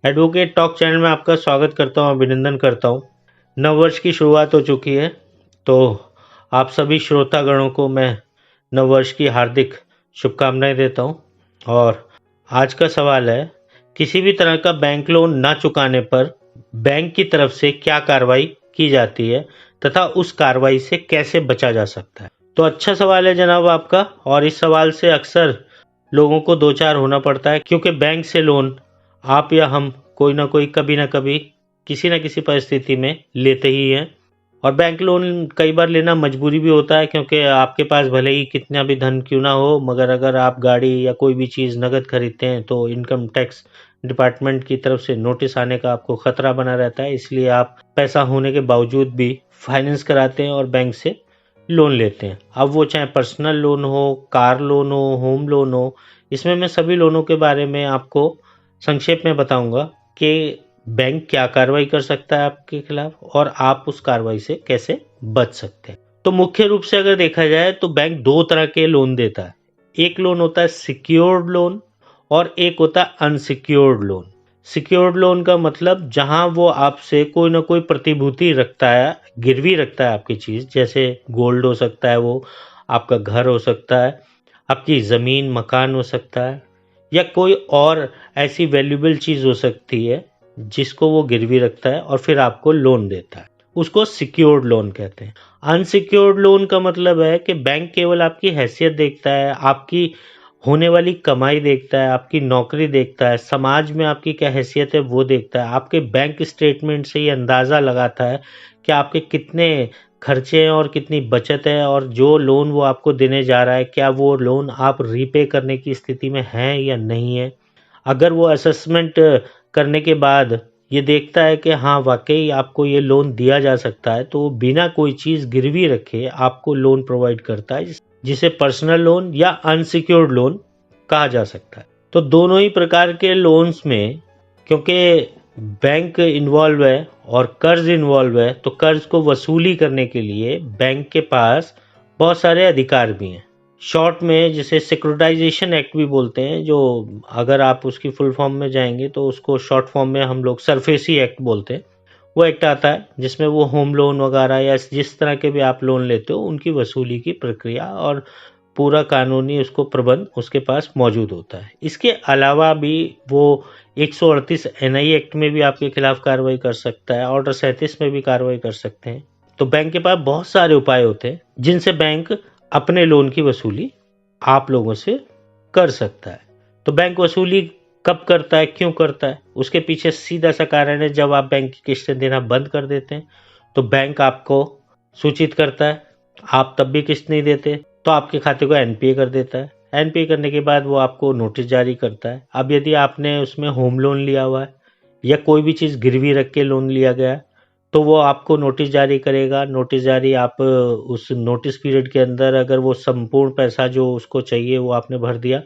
Advocate talk channel में आपका स्वागत करता हूं, अभिनंदन करता हूं। नववर्ष की शुरुआत हो चुकी है, तो आप सभी श्रोतागणों को मैं नववर्ष की हार्दिक शुभकामनाएं देता हूं। और आज का सवाल है, किसी भी तरह का बैंक लोन ना चुकाने पर बैंक की तरफ से क्या कार्रवाई की जाती है तथा उस कार्रवाई से कैसे बचा जा सकता है। तो अच्छा सवाल है जनाब आपका, और इस सवाल से अक्सर लोगों को दो चार होना पड़ता है, क्योंकि बैंक से लोन आप या हम कोई ना कोई कभी ना कभी किसी ना किसी परिस्थिति में लेते ही हैं। और बैंक लोन कई बार लेना मजबूरी भी होता है, क्योंकि आपके पास भले ही कितना भी धन क्यों ना हो, मगर अगर आप गाड़ी या कोई भी चीज़ नगद खरीदते हैं तो इनकम टैक्स डिपार्टमेंट की तरफ से नोटिस आने का आपको खतरा बना रहता है। इसलिए आप पैसा होने के बावजूद भी फाइनेंस कराते हैं और बैंक से लोन लेते हैं। अब वो चाहे पर्सनल लोन हो, कार लोन हो, होम लोन हो, इसमें मैं सभी लोनों के बारे में आपको संक्षेप में बताऊंगा कि बैंक क्या कार्रवाई कर सकता है आपके खिलाफ और आप उस कार्रवाई से कैसे बच सकते हैं। तो मुख्य रूप से अगर देखा जाए तो बैंक दो तरह के लोन देता है। एक लोन होता है सिक्योर्ड लोन और एक होता है अनसिक्योर्ड लोन। सिक्योर्ड लोन का मतलब जहां वो आपसे कोई ना कोई प्रतिभूति रखता है, गिरवी रखता है आपकी चीज, जैसे गोल्ड हो सकता है, वो आपका घर हो सकता है, आपकी जमीन मकान हो सकता है, या कोई और ऐसी वैल्यूएबल चीज हो सकती है जिसको वो गिरवी रखता है और फिर आपको लोन देता है। उसको सिक्योर्ड लोन कहते हैं। अनसिक्योर्ड लोन का मतलब है कि बैंक केवल आपकी हैसियत देखता है, आपकी होने वाली कमाई देखता है, आपकी नौकरी देखता है, समाज में आपकी क्या हैसियत है वो देखता है, आपके बैंक स्टेटमेंट से ये अंदाज़ा लगाता है कि आपके कितने खर्चे हैं और कितनी बचत है, और जो लोन वो आपको देने जा रहा है क्या वो लोन आप रीपे करने की स्थिति में हैं या नहीं है। अगर वो असेसमेंट करने के बाद ये देखता है कि हाँ वाकई आपको ये लोन दिया जा सकता है, तो वो बिना कोई चीज़ गिरवी रखे आपको लोन प्रोवाइड करता है, जिसे पर्सनल लोन या अनसिक्योर्ड लोन कहा जा सकता है। तो दोनों ही प्रकार के लोन्स में, क्योंकि बैंक इन्वॉल्व है और कर्ज इन्वॉल्व है, तो कर्ज को वसूली करने के लिए बैंक के पास बहुत सारे अधिकार भी हैं। शॉर्ट में जिसे सिक्योरिटाइजेशन एक्ट भी बोलते हैं, जो अगर आप उसकी फुल फॉर्म में जाएंगे तो उसको शॉर्ट फॉर्म में हम लोग सरफेसी एक्ट बोलते हैं। वो एक्ट आता है जिसमें वो होम लोन वगैरह या जिस तरह के भी आप लोन लेते हो उनकी वसूली की प्रक्रिया और पूरा कानूनी उसको प्रबंध उसके पास मौजूद होता है। इसके अलावा भी वो 138 एनआई एक्ट में भी आपके खिलाफ कार्रवाई कर सकता है, ऑर्डर 37 में भी कार्रवाई कर सकते हैं। तो बैंक के पास बहुत सारे उपाय होते हैं जिनसे बैंक अपने लोन की वसूली आप लोगों से कर सकता है। तो बैंक वसूली कब करता है, क्यों करता है, उसके पीछे सीधा सा कारण है, जब आप बैंक की किस्तें देना बंद कर देते हैं तो बैंक आपको सूचित करता है। आप तब भी किस्त नहीं देते तो आपके खाते को एनपीए कर देता है। एनपीए करने के बाद वो आपको नोटिस जारी करता है। अब यदि आपने उसमें होम लोन लिया हुआ है या कोई भी चीज़ गिरवी रख के लोन लिया गया है, तो वो आपको नोटिस जारी करेगा। नोटिस जारी आप उस नोटिस पीरियड के अंदर अगर वो संपूर्ण पैसा जो उसको चाहिए वो आपने भर दिया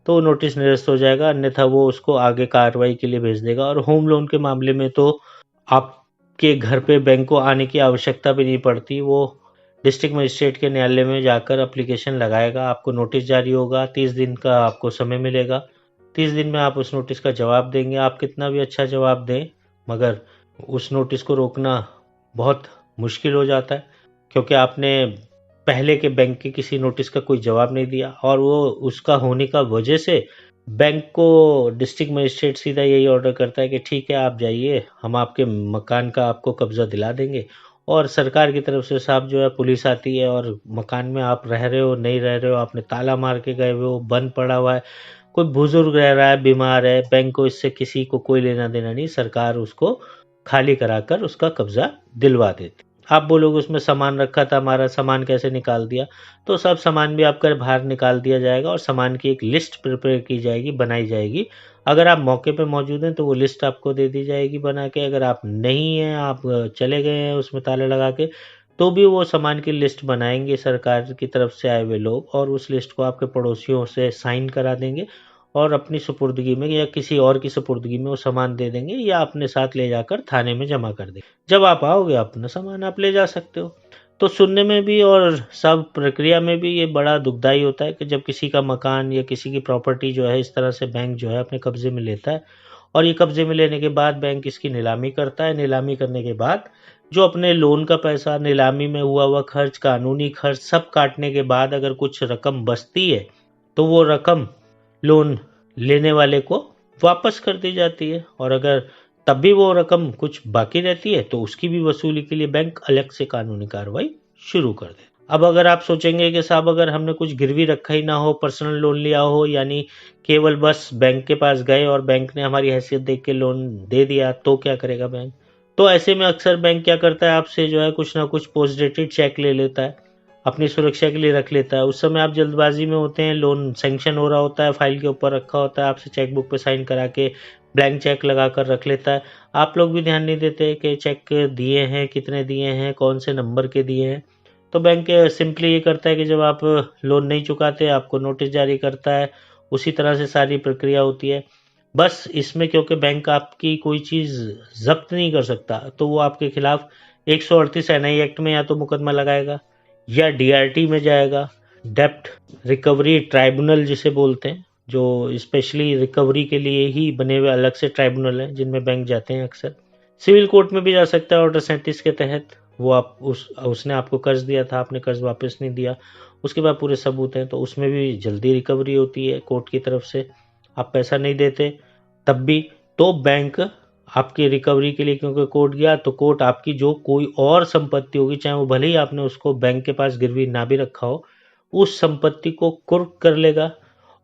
तो नोटिस निरस्त हो जाएगा, अन्यथा वो उसको आगे कार्रवाई के लिए भेज देगा। और होम लोन के मामले में तो आपके घर पे बैंक को आने की आवश्यकता भी नहीं पड़ती। वो डिस्ट्रिक्ट मजिस्ट्रेट के न्यायालय में जाकर एप्लीकेशन लगाएगा, आपको नोटिस जारी होगा, 30 दिन का आपको समय मिलेगा। 30 दिन में आप उस नोटिस का जवाब देंगे। आप कितना भी अच्छा जवाब दें, मगर उस नोटिस को रोकना बहुत मुश्किल हो जाता है, क्योंकि आपने पहले के बैंक के किसी नोटिस का कोई जवाब नहीं दिया। और वो उसका होने का वजह से बैंक को डिस्ट्रिक्ट मजिस्ट्रेट सीधा यही ऑर्डर करता है कि ठीक है आप जाइए, हम आपके मकान का आपको कब्जा दिला देंगे। और सरकार की तरफ से साहब जो है पुलिस आती है, और मकान में आप रह रहे हो नहीं रह रहे हो, आपने ताला मार के गए हुए हो, बंद पड़ा हुआ है, कोई बुजुर्ग रह रहा है, बीमार है, बैंक को इससे किसी को कोई लेना देना नहीं, सरकार उसको खाली कराकर उसका कब्जा दिलवा देती। आप बोलोगे उसमें सामान रखा था, हमारा सामान कैसे निकाल दिया, तो सब सामान भी आपका बाहर निकाल दिया जाएगा और सामान की एक लिस्ट प्रिपेयर की जाएगी, बनाई जाएगी। अगर आप मौके पे मौजूद हैं तो वो लिस्ट आपको दे दी जाएगी बना के। अगर आप नहीं हैं, आप चले गए हैं उसमें ताले लगा के, तो भी वो सामान की लिस्ट बनाएंगे सरकार की तरफ से आए हुए लोग, और उस लिस्ट को आपके पड़ोसियों से साइन करा देंगे और अपनी सुपुर्दगी में या किसी और की सुपुर्दगी में वो सामान दे देंगे, या अपने साथ ले जाकर थाने में जमा कर देंगे। जब आप आओगे अपना सामान आप ले जा सकते हो। तो सुनने में भी और सब प्रक्रिया में भी ये बड़ा दुखदाई होता है कि जब किसी का मकान या किसी की प्रॉपर्टी जो है इस तरह से बैंक जो है अपने कब्जे में लेता है और ये कब्जे में लेने के बाद बैंक इसकी नीलामी करता है। नीलामी करने के बाद जो अपने लोन का पैसा, नीलामी में हुआ खर्च, कानूनी खर्च सब काटने के बाद अगर कुछ रकम बचती है तो वो रकम लोन लेने वाले को वापस कर दी जाती है। और अगर तब भी वो रकम कुछ बाकी रहती है तो उसकी भी वसूली के लिए बैंक अलग से कानूनी कार्रवाई शुरू कर दे। अब अगर आप सोचेंगे कि साहब अगर हमने कुछ गिरवी रखा ही ना हो, पर्सनल लोन लिया हो, यानी केवल बस बैंक के पास गए और बैंक ने हमारी हैसियत देख के लोन दे दिया, तो क्या करेगा बैंक? तो ऐसे में अक्सर बैंक क्या करता है, आपसे जो है कुछ ना कुछ पोस्ट डेटेड चेक ले लेता है, अपनी सुरक्षा के लिए रख लेता है। उस समय आप जल्दबाजी में होते हैं, लोन सैंक्शन हो रहा होता है, फाइल के ऊपर रखा होता है, आपसे चेक बुक पे साइन करा के ब्लैंक चेक लगा कर रख लेता है। आप लोग भी ध्यान नहीं देते कि चेक दिए हैं, कितने दिए हैं, कौन से नंबर के दिए हैं। तो बैंक सिंपली ये करता है कि जब आप लोन नहीं चुकाते आपको नोटिस जारी करता है। उसी तरह से सारी प्रक्रिया होती है। बस इसमें क्योंकि बैंक आपकी कोई चीज़ जब्त नहीं कर सकता तो वो आपके खिलाफ 138 एनआई एक्ट में या तो मुकदमा लगाएगा या डीआरटी में जाएगा, डेप्ट रिकवरी ट्राइब्यूनल जिसे बोलते हैं, जो स्पेशली रिकवरी के लिए ही बने हुए अलग से ट्राइब्यूनल हैं जिनमें बैंक जाते हैं अक्सर। सिविल कोर्ट में भी जा सकता है ऑर्डर 37 के तहत। वो आप उसने आपको कर्ज दिया था, आपने कर्ज वापस नहीं दिया, उसके बाद पूरे सबूत हैं तो उसमें भी जल्दी रिकवरी होती है कोर्ट की तरफ से। आप पैसा नहीं देते तब भी तो बैंक आपकी रिकवरी के लिए, क्योंकि कोर्ट गया तो कोर्ट आपकी जो कोई और संपत्ति होगी, चाहे वो भले ही आपने उसको बैंक के पास गिरवी ना भी रखा हो, उस संपत्ति को कुर्क कर लेगा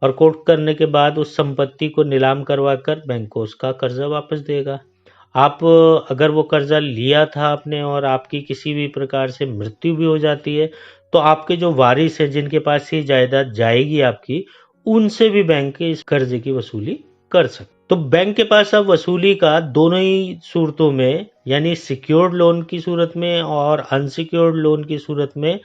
और कुर्क करने के बाद उस संपत्ति को नीलाम करवा कर बैंक को उसका कर्जा वापस देगा। आप अगर वो कर्जा लिया था आपने और आपकी किसी भी प्रकार से मृत्यु भी हो जाती है तो आपके जो वारिस हैं जिनके पास ये जायदाद जाएगी आपकी, उनसे भी बैंक इस कर्जे की वसूली कर सकते। तो बैंक के पास अब वसूली का दोनों ही सूरतों में, यानी सिक्योर्ड लोन की सूरत में और अनसिक्योर्ड लोन की सूरत में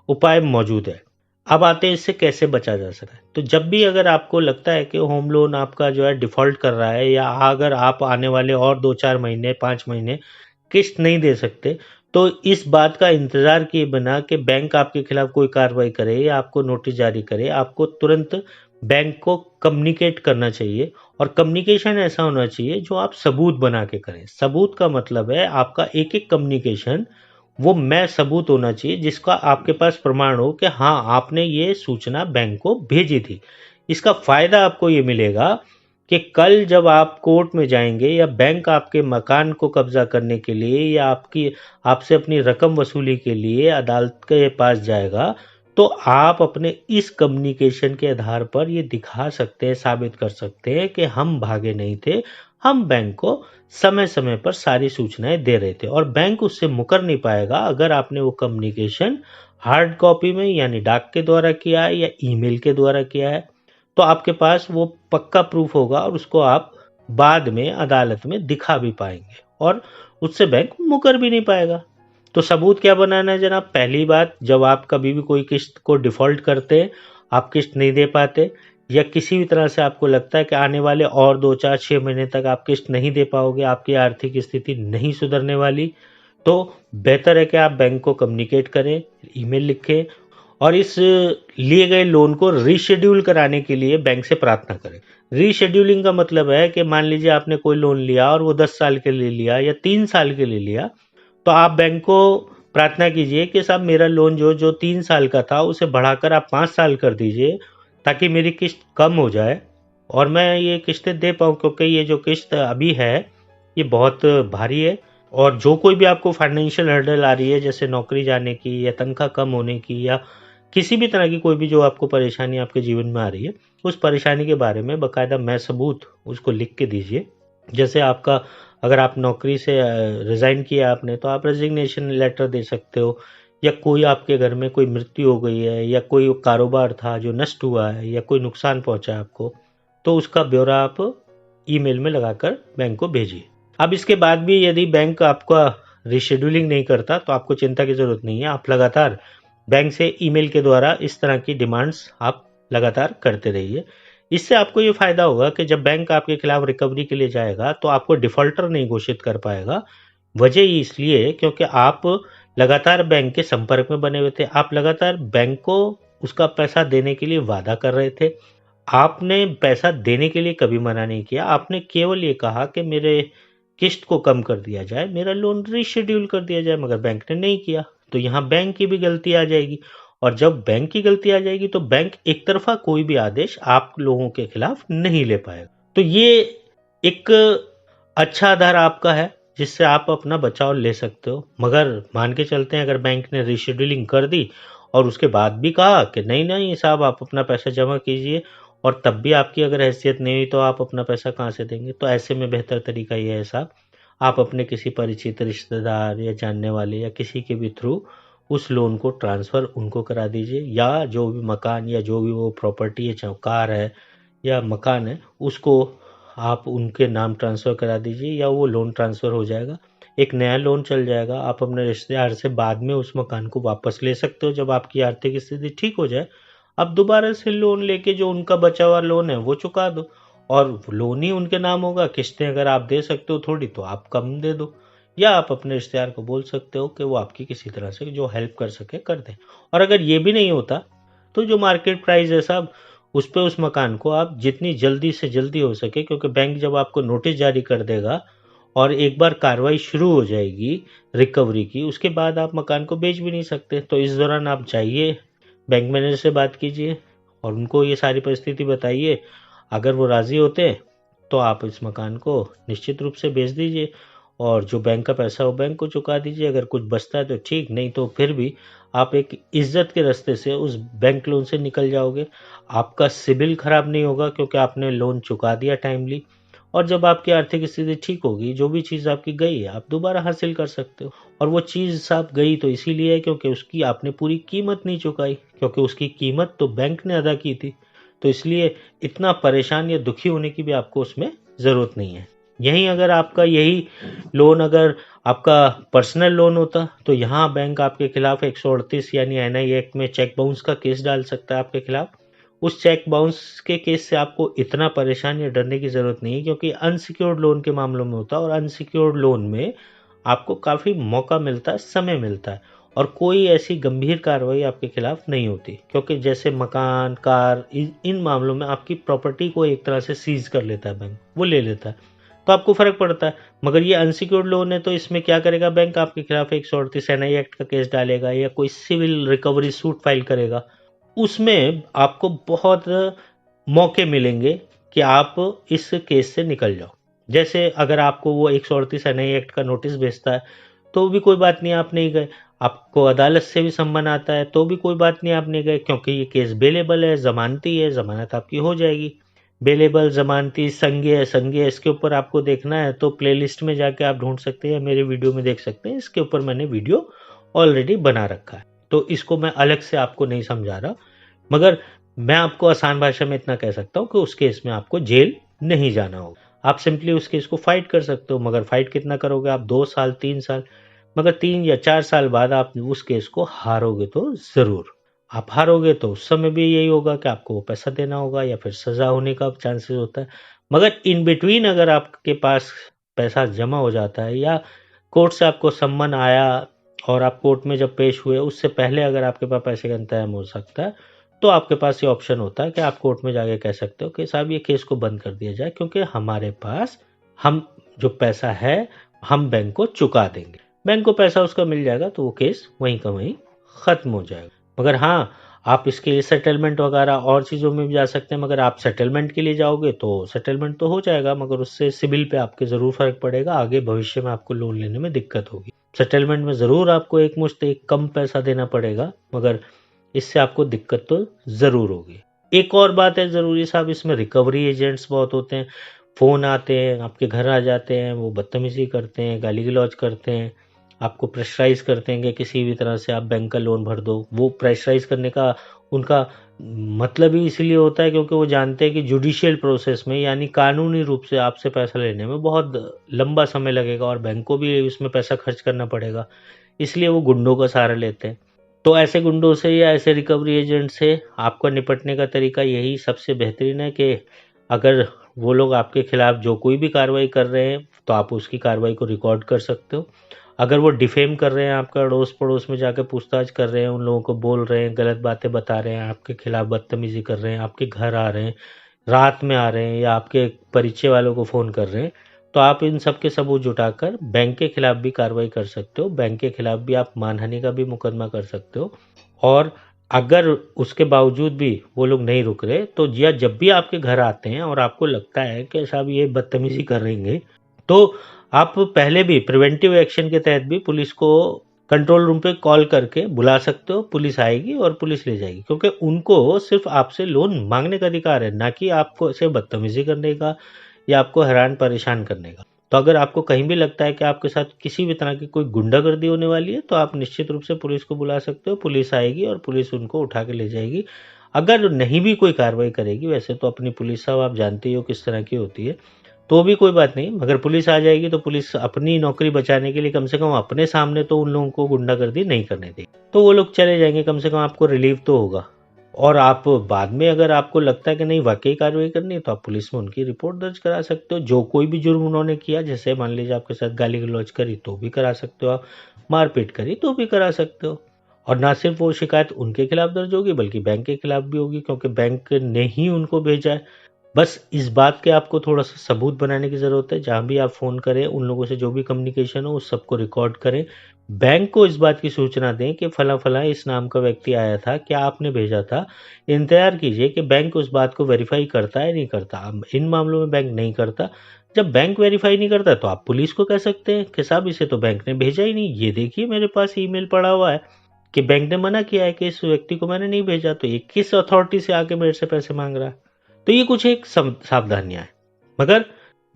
उपाय मौजूद है। अब आते हैं इससे कैसे बचा जा सकता है। तो जब भी अगर आपको लगता है कि होम लोन आपका जो है डिफॉल्ट कर रहा है या अगर आप आने वाले और 2-4 महीने 5 महीने किस्त नहीं दे सकते, तो इस बात का इंतजार किए बिना कि बैंक आपके खिलाफ कोई कार्रवाई करे या आपको नोटिस जारी करे, आपको तुरंत बैंक को कम्युनिकेट करना चाहिए। और कम्युनिकेशन ऐसा होना चाहिए जो आप सबूत बना के करें। सबूत का मतलब है आपका एक एक कम्युनिकेशन वो मैं सबूत होना चाहिए जिसका आपके पास प्रमाण हो कि हाँ आपने ये सूचना बैंक को भेजी थी। इसका फायदा आपको ये मिलेगा कि कल जब आप कोर्ट में जाएंगे या बैंक आपके मकान को कब्जा करने के लिए या आपसे अपनी रकम वसूली के लिए अदालत के पास जाएगा, तो आप अपने इस कम्युनिकेशन के आधार पर ये दिखा सकते हैं, साबित कर सकते हैं कि हम भागे नहीं थे, हम बैंक को समय समय पर सारी सूचनाएं दे रहे थे और बैंक उससे मुकर नहीं पाएगा अगर आपने वो कम्युनिकेशन हार्ड कॉपी में यानी डाक के द्वारा किया है या ईमेल के द्वारा किया है। तो आपके पास वो पक्का प्रूफ होगा और उसको आप बाद में अदालत में दिखा भी पाएंगे और उससे बैंक मुकर भी नहीं पाएगा। तो सबूत क्या बनाना है जनाब? पहली बात, जब आप कभी भी कोई किस्त को डिफॉल्ट करते हैं, आप किस्त नहीं दे पाते या किसी भी तरह से आपको लगता है कि आने वाले और 2-4-6 महीने तक आप किस्त नहीं दे पाओगे, आपकी आर्थिक स्थिति नहीं सुधरने वाली, तो बेहतर है कि आप बैंक को कम्युनिकेट करें, ईमेल लिखें और इस लिए गए लोन को रीशेड्यूल कराने के लिए बैंक से प्रार्थना करें। रीशेड्यूलिंग का मतलब है कि मान लीजिए आपने कोई लोन लिया और वो 10 साल के लिए लिया या 3 साल के लिए लिया, तो आप बैंक को प्रार्थना कीजिए कि साहब मेरा लोन जो 3 साल का था उसे बढ़ाकर आप 5 साल कर दीजिए ताकि मेरी किस्त कम हो जाए और मैं ये किस्तें दे पाऊँ, क्योंकि ये जो किस्त अभी है ये बहुत भारी है। और जो कोई भी आपको फाइनेंशियल हर्डल आ रही है, जैसे नौकरी जाने की या तनख्वाह कम होने की या किसी भी तरह की कोई भी जो आपको परेशानी आपके जीवन में आ रही है, उस परेशानी के बारे में बाकायदा मैं सबूत उसको लिख के दीजिए। जैसे आपका अगर आप नौकरी से रिज़ाइन किया आपने, तो आप रेजिग्नेशन लेटर दे सकते हो, या कोई आपके घर में कोई मृत्यु हो गई है या कोई कारोबार था जो नष्ट हुआ है या कोई नुकसान पहुंचा आपको, तो उसका ब्यौरा आप ईमेल में लगाकर बैंक को भेजिए। अब इसके बाद भी यदि बैंक आपका रीशेड्यूलिंग नहीं करता तो आपको चिंता की ज़रूरत नहीं है। आप लगातार बैंक से ईमेल के द्वारा इस तरह की डिमांड्स आप लगातार करते रहिए। इससे आपको ये फ़ायदा होगा कि जब बैंक आपके खिलाफ रिकवरी के लिए जाएगा तो आपको डिफ़ॉल्टर नहीं घोषित कर पाएगा। वजह इसलिए क्योंकि आप लगातार बैंक के संपर्क में बने हुए थे, आप लगातार बैंक को उसका पैसा देने के लिए वादा कर रहे थे। आपने पैसा देने के लिए कभी मना नहीं किया, आपने केवल ये कहा कि मेरे किस्त को कम कर दिया जाए, मेरा लोन रीशेड्यूल कर दिया जाए, मगर बैंक ने नहीं किया। तो यहाँ बैंक की भी गलती आ जाएगी, और जब बैंक की गलती आ जाएगी तो बैंक एक तरफा कोई भी आदेश आप लोगों के खिलाफ नहीं ले पाएगा। तो ये एक अच्छा आधार आपका है जिससे आप अपना बचाव ले सकते हो। मगर मान के चलते हैं अगर बैंक ने रीशेड्यूलिंग कर दी और उसके बाद भी कहा कि नहीं नहीं साहब आप अपना पैसा जमा कीजिए, और तब भी आपकी अगर हैसियत नहीं हुई तो आप अपना पैसा कहाँ से देंगे। तो ऐसे में बेहतर तरीका ये है साहब, आप अपने किसी परिचित रिश्तेदार या जानने वाले या किसी के भी थ्रू उस लोन को ट्रांसफ़र उनको करा दीजिए, या जो भी मकान या जो भी वो प्रॉपर्टी है, चाहे कार है या मकान है, उसको आप उनके नाम ट्रांसफ़र करा दीजिए, या वो लोन ट्रांसफ़र हो जाएगा, एक नया लोन चल जाएगा। आप अपने रिश्तेदार से बाद में उस मकान को वापस ले सकते हो जब आपकी आर्थिक स्थिति ठीक हो जाए। आप दोबारा से लोन लेके जो उनका बचा हुआ लोन है वो चुका दो, और लोन ही उनके नाम होगा। किस्तें अगर आप दे सकते हो थोड़ी तो आप कम दे दो, या आप अपने रिश्तेदार को बोल सकते हो कि वो आपकी किसी तरह से जो हेल्प कर सके कर दे। और अगर ये भी नहीं होता तो जो मार्केट प्राइस है साहब, उस पे उस मकान को आप जितनी जल्दी से जल्दी हो सके, क्योंकि बैंक जब आपको नोटिस जारी कर देगा और एक बार कार्रवाई शुरू हो जाएगी रिकवरी की, उसके बाद आप मकान को बेच भी नहीं सकते। तो इस दौरान आप जाइए, बैंक मैनेजर से बात कीजिए और उनको ये सारी परिस्थिति बताइए। अगर वो राज़ी होते तो आप इस मकान को निश्चित रूप से बेच दीजिए, और जो बैंक का पैसा है वो बैंक को चुका दीजिए। अगर कुछ बचता है तो ठीक, नहीं तो फिर भी आप एक इज्जत के रास्ते से उस बैंक लोन से निकल जाओगे। आपका सिबिल खराब नहीं होगा क्योंकि आपने लोन चुका दिया टाइमली, और जब आपकी आर्थिक स्थिति ठीक होगी, जो भी चीज़ आपकी गई है आप दोबारा हासिल कर सकते हो। और वो चीज़ साहब गई तो इसीलिए है क्योंकि उसकी आपने पूरी कीमत नहीं चुकाई, क्योंकि उसकी कीमत तो बैंक ने अदा की थी। तो इसलिए इतना परेशान या दुखी होने की भी आपको उसमें ज़रूरत नहीं है। यहीं अगर आपका यही लोन अगर आपका पर्सनल लोन होता तो यहाँ बैंक आपके खिलाफ 138 यानी एनआई एक्ट में चेक बाउंस का केस डाल सकता है आपके खिलाफ। उस चेक बाउंस के केस से आपको इतना परेशान या डरने की ज़रूरत नहीं है, क्योंकि अनसिक्योर्ड लोन के मामलों में होता है, और अनसिक्योर्ड लोन में आपको काफ़ी मौका मिलता है, समय मिलता है, और कोई ऐसी गंभीर कार्रवाई आपके खिलाफ नहीं होती। क्योंकि जैसे मकान, कार, इन मामलों में आपकी प्रॉपर्टी को एक तरह से सीज कर लेता है बैंक, वो ले लेता है, तो आपको फ़र्क पड़ता है। मगर ये अनसिक्योर्ड लोन है तो इसमें क्या करेगा बैंक, आपके खिलाफ 138 एनआई एक्ट का केस डालेगा या कोई सिविल रिकवरी सूट फाइल करेगा। उसमें आपको बहुत मौके मिलेंगे कि आप इस केस से निकल जाओ। जैसे अगर आपको वो 138 एनआई एक्ट का नोटिस भेजता है तो भी कोई बात नहीं, आप नहीं गए। आपको अदालत से भी सम्मन आता है तो भी कोई बात नहीं, आप नहीं गए, क्योंकि ये केस बेलेबल है, जमानती है, जमानत आपकी हो जाएगी। बेलेबल, जमानती, संज्ञेय, संज्ञेय, इसके ऊपर आपको देखना है तो प्लेलिस्ट में जाके आप ढूंढ सकते हैं, मेरे वीडियो में देख सकते हैं। इसके ऊपर मैंने वीडियो ऑलरेडी बना रखा है, तो इसको मैं अलग से आपको नहीं समझा रहा। मगर मैं आपको आसान भाषा में इतना कह सकता हूँ कि उस केस में आपको जेल नहीं जाना होगा। आप सिंपली उस केस को फाइट कर सकते हो, मगर फाइट कितना करोगे आप, 2 साल 3 साल, मगर 3 या 4 साल बाद आप उस केस को हारोगे तो ज़रूर। आप हारोगे तो उस समय भी यही होगा कि आपको वो पैसा देना होगा या फिर सज़ा होने का चांसेस होता है। मगर इन बिटवीन अगर आपके पास पैसा जमा हो जाता है, या कोर्ट से आपको सम्मन आया और आप कोर्ट में जब पेश हुए उससे पहले अगर आपके पास पैसे का इंतजाम हो सकता है, तो आपके पास ये ऑप्शन होता है कि आप कोर्ट में जाके कह सकते हो कि साहब ये केस को बंद कर दिया जाए, क्योंकि हमारे पास हम जो पैसा है हम बैंक को चुका देंगे। बैंक को पैसा उसका मिल जाएगा तो वो केस वहीं का वहीं ख़त्म हो जाएगा। मगर हाँ, आप इसके लिए सेटलमेंट वगैरह और चीज़ों में भी जा सकते हैं, मगर आप सेटलमेंट के लिए जाओगे तो सेटलमेंट तो हो जाएगा, मगर उससे सिबिल पे आपके ज़रूर फ़र्क पड़ेगा, आगे भविष्य में आपको लोन लेने में दिक्कत होगी। सेटलमेंट में ज़रूर आपको एक कम पैसा देना पड़ेगा, मगर इससे आपको दिक्कत तो ज़रूर होगी। एक और बात है ज़रूरी साहब, इसमें रिकवरी एजेंट्स बहुत होते हैं। फ़ोन आते हैं, आपके घर आ जाते हैं, वो बदतमीज़ी करते हैं, गाली गलौज करते हैं, आपको प्रेशराइज़ करते हैं कि किसी भी तरह से आप बैंक का लोन भर दो। वो प्रेशराइज़ करने का उनका मतलब ही इसलिए होता है क्योंकि वो जानते हैं कि जुडिशियल प्रोसेस में, यानी कानूनी रूप से आपसे पैसा लेने में बहुत लंबा समय लगेगा और बैंक को भी उसमें पैसा खर्च करना पड़ेगा, इसलिए वो गुंडों का सहारा लेते हैं। तो ऐसे गुंडों से या ऐसे रिकवरी एजेंट से आपको निपटने का तरीका यही सबसे बेहतरीन है कि अगर वो लोग आपके खिलाफ जो कोई भी कार्रवाई कर रहे हैं तो आप उसकी कार्रवाई को रिकॉर्ड कर सकते हो। अगर वो डिफेम कर रहे हैं, आपका अड़ोस पड़ोस में जाकर पूछताछ कर रहे हैं, उन लोगों को बोल रहे हैं, गलत बातें बता रहे हैं, आपके खिलाफ बदतमीजी कर रहे हैं, आपके घर आ रहे हैं, रात में आ रहे हैं, या आपके परिचय वालों को फ़ोन कर रहे हैं, तो आप इन सब के सबूत जुटाकर बैंक के खिलाफ भी कार्रवाई कर सकते हो। बैंक के खिलाफ भी आप मानहानि का भी मुकदमा कर सकते हो। और अगर उसके बावजूद भी वो लोग नहीं रुक रहे, तो या जब भी आपके घर आते हैं और आपको लगता है कि साहब ये बदतमीजी कर रहेंगे, तो आप पहले भी प्रिवेंटिव एक्शन के तहत भी पुलिस को कंट्रोल रूम पे कॉल करके बुला सकते हो। पुलिस आएगी और पुलिस ले जाएगी, क्योंकि उनको सिर्फ आपसे लोन मांगने का अधिकार है, ना कि आपको ऐसे बदतमीजी करने का या आपको हैरान परेशान करने का। तो अगर आपको कहीं भी लगता है कि आपके साथ किसी भी तरह की कोई गुंडागर्दी होने वाली है, तो आप निश्चित रूप से पुलिस को बुला सकते हो। पुलिस आएगी और पुलिस उनको उठा के ले जाएगी। अगर नहीं भी कोई कार्रवाई करेगी, वैसे तो अपनी पुलिस साहब आप जानते ही हो किस तरह की होती है, तो भी कोई बात नहीं। मगर पुलिस आ जाएगी तो पुलिस अपनी नौकरी बचाने के लिए कम से कम अपने सामने तो उन लोगों को गुंडागर्दी नहीं करने देगी, तो वो लोग चले जाएंगे, कम से कम आपको रिलीफ तो होगा। और आप बाद में अगर आपको लगता है कि नहीं वाकई कार्रवाई करनी है, तो आप पुलिस में उनकी रिपोर्ट दर्ज करा सकते हो। जो कोई भी जुर्म उन्होंने किया, जैसे मान लीजिए आपके साथ गाली गलौज करी तो भी करा सकते हो, आप मारपीट करी तो भी करा सकते हो। और ना सिर्फ वो शिकायत उनके खिलाफ दर्ज होगी, बल्कि बैंक के खिलाफ भी होगी, क्योंकि बैंक ने ही उनको भेजा है। बस इस बात के आपको थोड़ा-सा सबूत बनाने की ज़रूरत है। जहाँ भी आप फ़ोन करें, उन लोगों से जो भी कम्युनिकेशन हो, उस सबको रिकॉर्ड करें। बैंक को इस बात की सूचना दें कि फलाँ-फलाँ इस नाम का व्यक्ति आया था, क्या आपने भेजा था? इंतज़ार कीजिए कि बैंक उस बात को वेरीफ़ाई करता है, नहीं करता। अब इन मामलों में बैंक नहीं करता। जब बैंक वेरीफ़ाई नहीं करता, तो आप पुलिस को कह सकते हैं कि साहब इसे तो बैंक ने भेजा ही नहीं। ये देखिए मेरे पास ईमेल पड़ा हुआ है कि बैंक ने मना किया है कि इस व्यक्ति को मैंने नहीं भेजा, तो ये किस अथॉरिटी से आके मेरे से पैसे माँग रहा है? तो ये कुछ एक सावधानियां हैं। मगर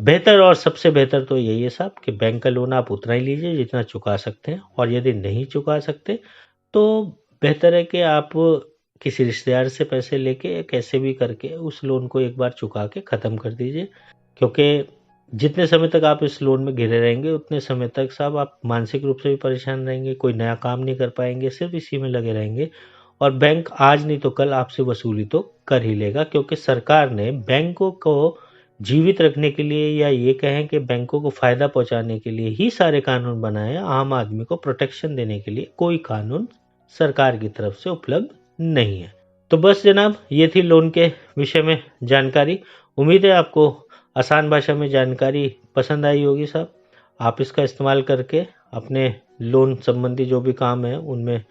बेहतर और सबसे बेहतर तो यही है साहब कि बैंक का लोन आप उतना ही लीजिए जितना चुका सकते हैं, और यदि नहीं चुका सकते तो बेहतर है कि आप किसी रिश्तेदार से पैसे लेके कैसे भी करके उस लोन को एक बार चुका के ख़त्म कर दीजिए। क्योंकि जितने समय तक आप इस लोन में घिरे रहेंगे, उतने समय तक साहब आप मानसिक रूप से भी परेशान रहेंगे, कोई नया काम नहीं कर पाएंगे, सिर्फ इसी में लगे रहेंगे। और बैंक आज नहीं तो कल आपसे वसूली तो कर ही लेगा, क्योंकि सरकार ने बैंकों को जीवित रखने के लिए, या ये कहें कि बैंकों को फ़ायदा पहुंचाने के लिए ही सारे कानून बनाए हैं। आम आदमी को प्रोटेक्शन देने के लिए कोई कानून सरकार की तरफ से उपलब्ध नहीं है। तो बस जनाब, ये थी लोन के विषय में जानकारी। उम्मीद है आपको आसान भाषा में जानकारी पसंद आई होगी साहब। आप इसका इस्तेमाल करके अपने लोन संबंधी जो भी काम है उनमें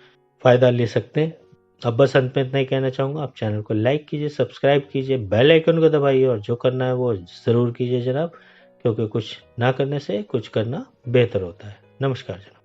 फ़ायदा ले सकते हैं। अब बस अंत में इतना ही कहना चाहूँगा, आप चैनल को लाइक कीजिए, सब्सक्राइब कीजिए, बेल आइकन को दबाइए, और जो करना है वो ज़रूर कीजिए जनाब, क्योंकि कुछ ना करने से कुछ करना बेहतर होता है। नमस्कार जनाब।